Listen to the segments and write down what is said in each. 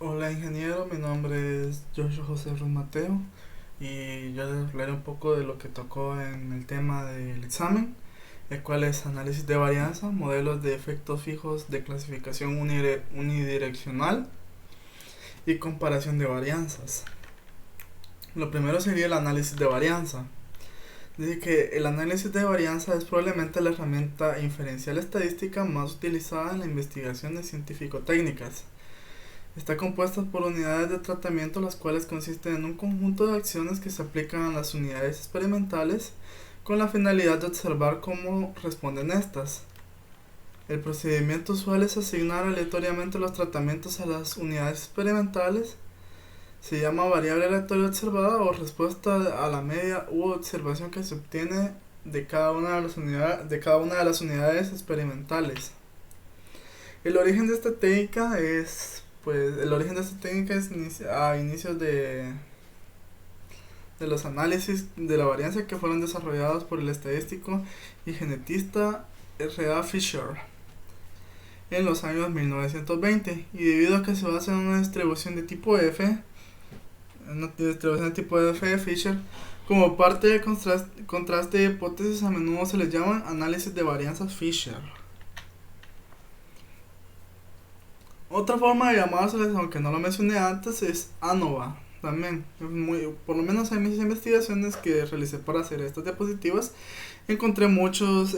Hola ingeniero, mi nombre es Joshua José Ruiz Mateo y yo les hablaré un poco de lo que tocó en el tema del examen, el cual es análisis de varianza, modelos de efectos fijos de clasificación unidireccional y comparación de varianzas. Lo primero sería el análisis de varianza. Dice que el análisis de varianza es probablemente la herramienta inferencial estadística más utilizada en las investigaciones científico-técnicas. Está compuesta por unidades de tratamiento, las cuales consisten en un conjunto de acciones que se aplican a las unidades experimentales con la finalidad de observar cómo responden estas. El procedimiento usual es asignar aleatoriamente los tratamientos a las unidades experimentales. Se llama variable aleatoria observada o respuesta a la media u observación que se obtiene de cada una de las unidades experimentales. El origen de esta técnica es, pues, el origen de esta técnica es a inicios de los análisis de la varianza que fueron desarrollados por el estadístico y genetista R. A. Fisher en los años 1920, y debido a que se basa en una distribución de tipo F, Fisher, como parte del contraste de hipótesis, a menudo se les llama análisis de varianzas Fisher. Otra forma de llamárseles, aunque no lo mencioné antes, es ANOVA. También, por lo menos en mis investigaciones que realicé para hacer estas diapositivas, encontré muchos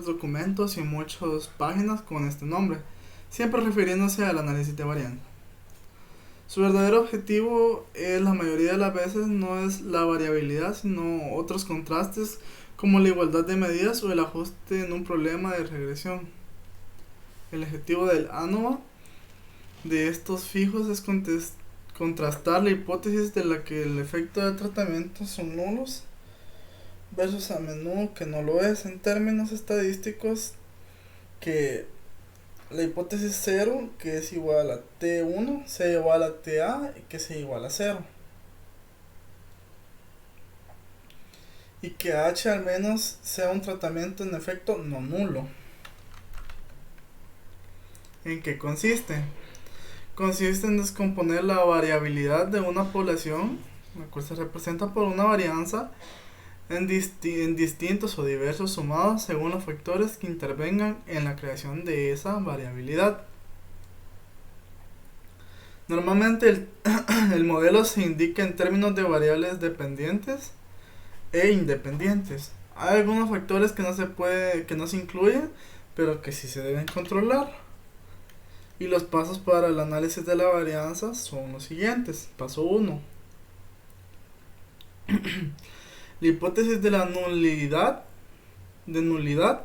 documentos y muchas páginas con este nombre, siempre refiriéndose al análisis de varianza. Su verdadero objetivo la mayoría de las veces no es la variabilidad, sino otros contrastes como la igualdad de medidas o el ajuste en un problema de regresión. El objetivo del ANOVA de estos fijos es contrastar la hipótesis de la que el efecto de tratamiento son nulos versus a menudo que no lo es, en términos estadísticos, que la hipótesis 0, que es igual a T1, sea igual a TA y que sea igual a 0. Y que H al menos sea un tratamiento en efecto no nulo. ¿En qué consiste? Consiste en descomponer la variabilidad de una población, la cual se representa por una varianza, en distintos o diversos sumados según los factores que intervengan en la creación de esa variabilidad. Normalmente el modelo se indica en términos de variables dependientes e independientes. Hay algunos factores que no se incluyen, pero que sí se deben controlar. Y los pasos para el análisis de la varianza son los siguientes. Paso 1. La hipótesis de la nulidad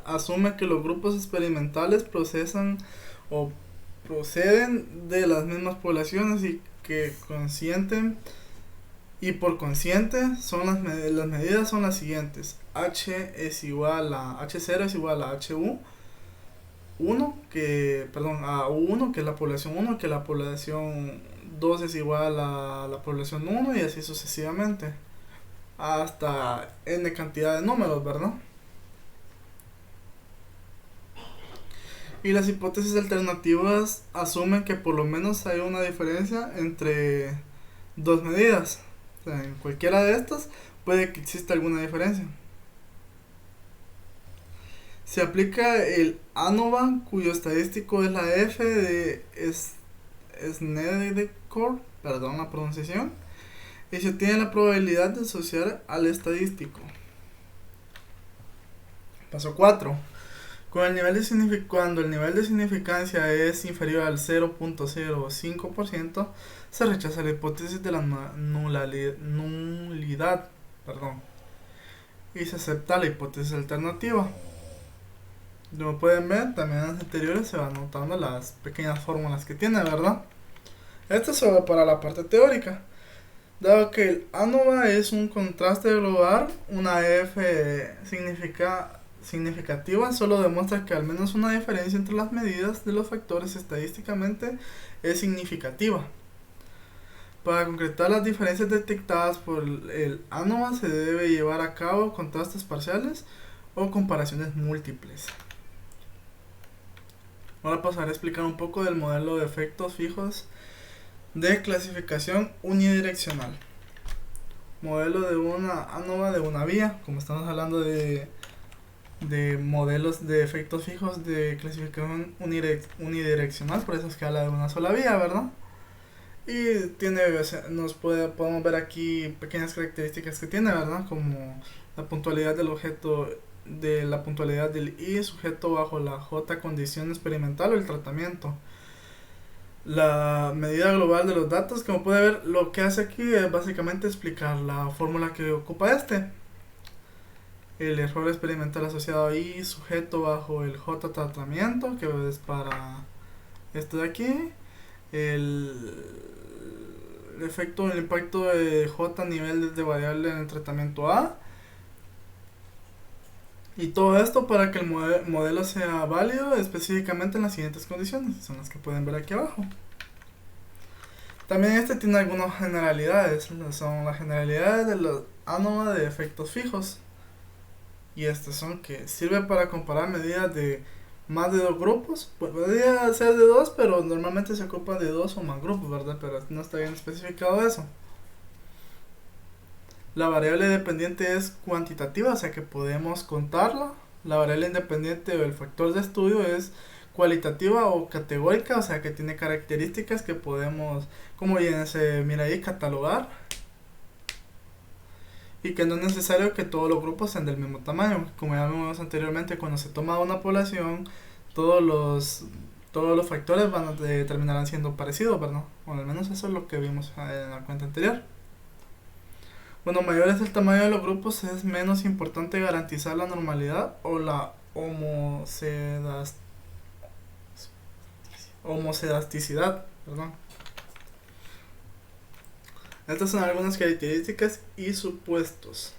asume que los grupos experimentales o proceden de las mismas poblaciones y que conscienten y por consciente son las medidas son las siguientes: H0 es igual a a U1, que es la población 1, que la población 2 es igual a la población 1, y así sucesivamente hasta n cantidad de números, ¿verdad? Y las hipótesis alternativas asumen que por lo menos hay una diferencia entre dos medidas. O sea, en cualquiera de estas puede que exista alguna diferencia. Se aplica el ANOVA, cuyo estadístico es la F de Snedeker, perdón la pronunciación, y se tiene la probabilidad de asociar al estadístico. Paso 4. Cuando el nivel de significancia es inferior al 0.05%, se rechaza la hipótesis de la nulidad, y se acepta la hipótesis alternativa. Como pueden ver, también en las anteriores se van notando las pequeñas fórmulas que tiene, ¿verdad? Esto es solo para la parte teórica. Dado que el ANOVA es un contraste global, una F significativa solo demuestra que al menos una diferencia entre las medidas de los factores estadísticamente es significativa. Para concretar las diferencias detectadas por el ANOVA se debe llevar a cabo contrastes parciales o comparaciones múltiples. Ahora pasaré a explicar un poco del modelo de efectos fijos de clasificación unidireccional. Modelo de una ANOVA de una vía, como estamos hablando de modelos de efectos fijos de clasificación unidireccional, por eso es que habla de una sola vía, ¿verdad? Y tiene, podemos ver aquí pequeñas características que tiene, ¿verdad? Como la puntualidad del objeto, de la puntualidad del I sujeto bajo la J condición experimental o el tratamiento. La medida global de los datos, como puede ver, lo que hace aquí es básicamente explicar la fórmula que ocupa el error experimental asociado a I sujeto bajo el J tratamiento, que es para esto de aquí, el efecto del impacto de J nivel de variable en el tratamiento A, y todo esto para que el modelo sea válido específicamente en las siguientes condiciones, son las que pueden ver aquí abajo. También tiene algunas generalidades, son las generalidades de los ANOVA de efectos fijos. Y estas son que sirve para comparar medidas de más de dos grupos. Pues podría ser de dos, pero normalmente se ocupa de dos o más grupos, ¿verdad? Pero no está bien especificado eso. La variable dependiente es cuantitativa, o sea que podemos contarla. La variable independiente o el factor de estudio es cualitativa o categórica, o sea que tiene características que podemos, como bien se mira ahí, catalogar. Y que no es necesario que todos los grupos sean del mismo tamaño. Como ya vimos anteriormente, cuando se toma una población, todos los factores terminarán siendo parecidos, ¿verdad? O al menos eso es lo que vimos en la cuenta anterior. Cuando mayor es el tamaño de los grupos, es menos importante garantizar la normalidad o la homocedasticidad, perdón. Estas son algunas características y supuestos.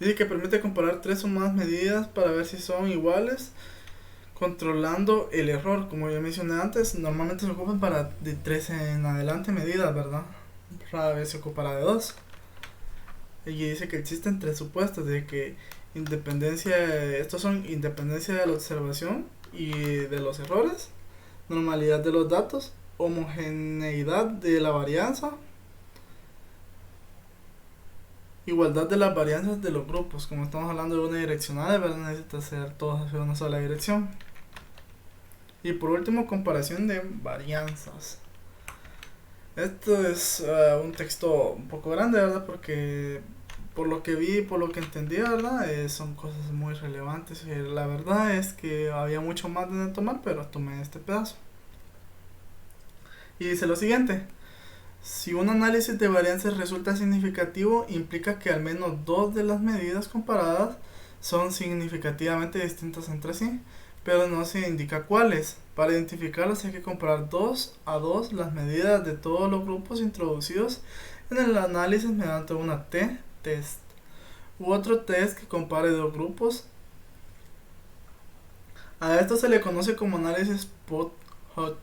Dice que permite comparar tres o más medidas para ver si son iguales, controlando el error. Como ya mencioné antes, normalmente se ocupan para de 3 en adelante medidas, ¿verdad? Rara vez se ocupará de 2. Y dice que existen tres supuestos, de que estos son independencia de la observación y de los errores, normalidad de los datos, homogeneidad de la varianza, igualdad de las varianzas de los grupos. Como estamos hablando de unidireccional, ¿verdad? Necesita ser todos hacia una sola dirección. Y por último, comparación de varianzas. Esto es un texto un poco grande, ¿verdad? Porque por lo que vi, por lo que entendí, ¿verdad? Son cosas muy relevantes. La verdad es que había mucho más de tomar, pero tomé este pedazo. Y dice lo siguiente. Si un análisis de varianzas resulta significativo, implica que al menos dos de las medidas comparadas son significativamente distintas entre sí, pero no se indica cuáles. Para identificarlas hay que comparar 2 a 2 las medidas de todos los grupos introducidos en el análisis mediante una t-test u otro test que compare dos grupos. A esto se le conoce como análisis pot-hot.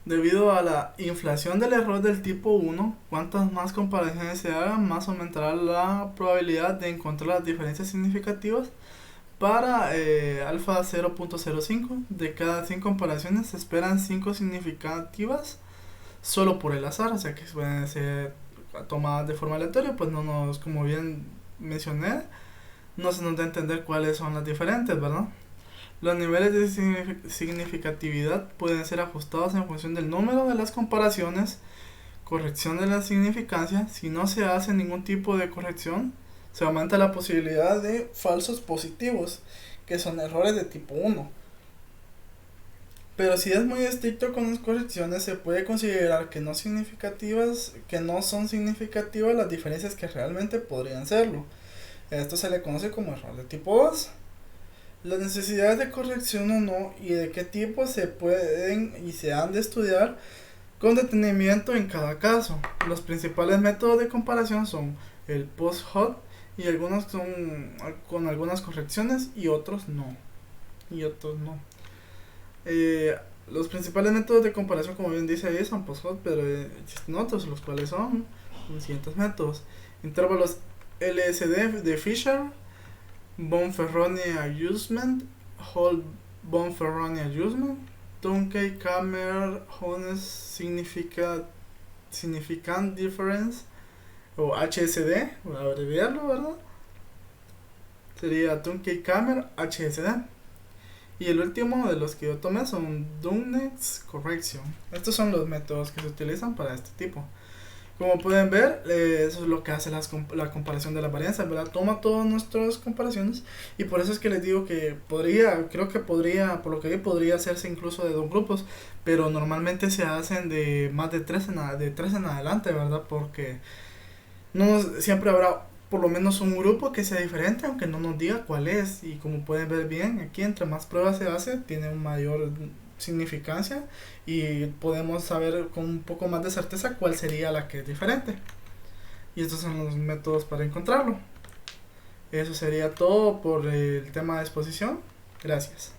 Debido a la inflación del error del tipo 1, cuantas más comparaciones se hagan, más aumentará la probabilidad de encontrar las diferencias significativas. Para alfa 0.05, de cada 100 comparaciones se esperan 5 significativas solo por el azar, o sea que pueden ser tomadas de forma aleatoria, pues como bien mencioné, no se nos da a entender cuáles son las diferentes, ¿verdad? Los niveles de significatividad pueden ser ajustados en función del número de las comparaciones, corrección de la significancia. Si no se hace ningún tipo de corrección, se aumenta la posibilidad de falsos positivos, que son errores de tipo 1. Pero si es muy estricto con las correcciones, se puede considerar que no son significativas las diferencias que realmente podrían serlo. Esto se le conoce como error de tipo 2. Las necesidades de corrección o no y de qué tipo se pueden y se han de estudiar con detenimiento en cada caso. Los principales métodos de comparación son el post-hot, y algunos son con algunas correcciones y otros no. Los principales métodos de comparación, como bien dice ahí, son post-hot, pero existen otros, los cuales son los siguientes métodos: intervalos LSD de Fisher, Bonferroni Adjustment, Hall Bonferroni Adjustment, Tuncay Kammer Honest Significant Difference, o HSD, voy a abreviarlo, ¿verdad? Sería Tuncay Kammer HSD. Y el último de los que yo tomé son Dunnex Correction. Estos son los métodos que se utilizan para este tipo. Como pueden ver, eso es lo que hace la comparación de las varianzas, ¿verdad? Toma todas nuestras comparaciones y por eso es que les digo que creo que podría, por lo que vi, podría hacerse incluso de dos grupos, pero normalmente se hacen de más de tres en adelante, ¿verdad? Porque no siempre habrá por lo menos un grupo que sea diferente, aunque no nos diga cuál es. Y como pueden ver bien, aquí entre más pruebas se hace, tiene un mayor significancia y podemos saber con un poco más de certeza cuál sería la que es diferente. Y estos son los métodos para encontrarlo. Eso sería todo por el tema de exposición. Gracias.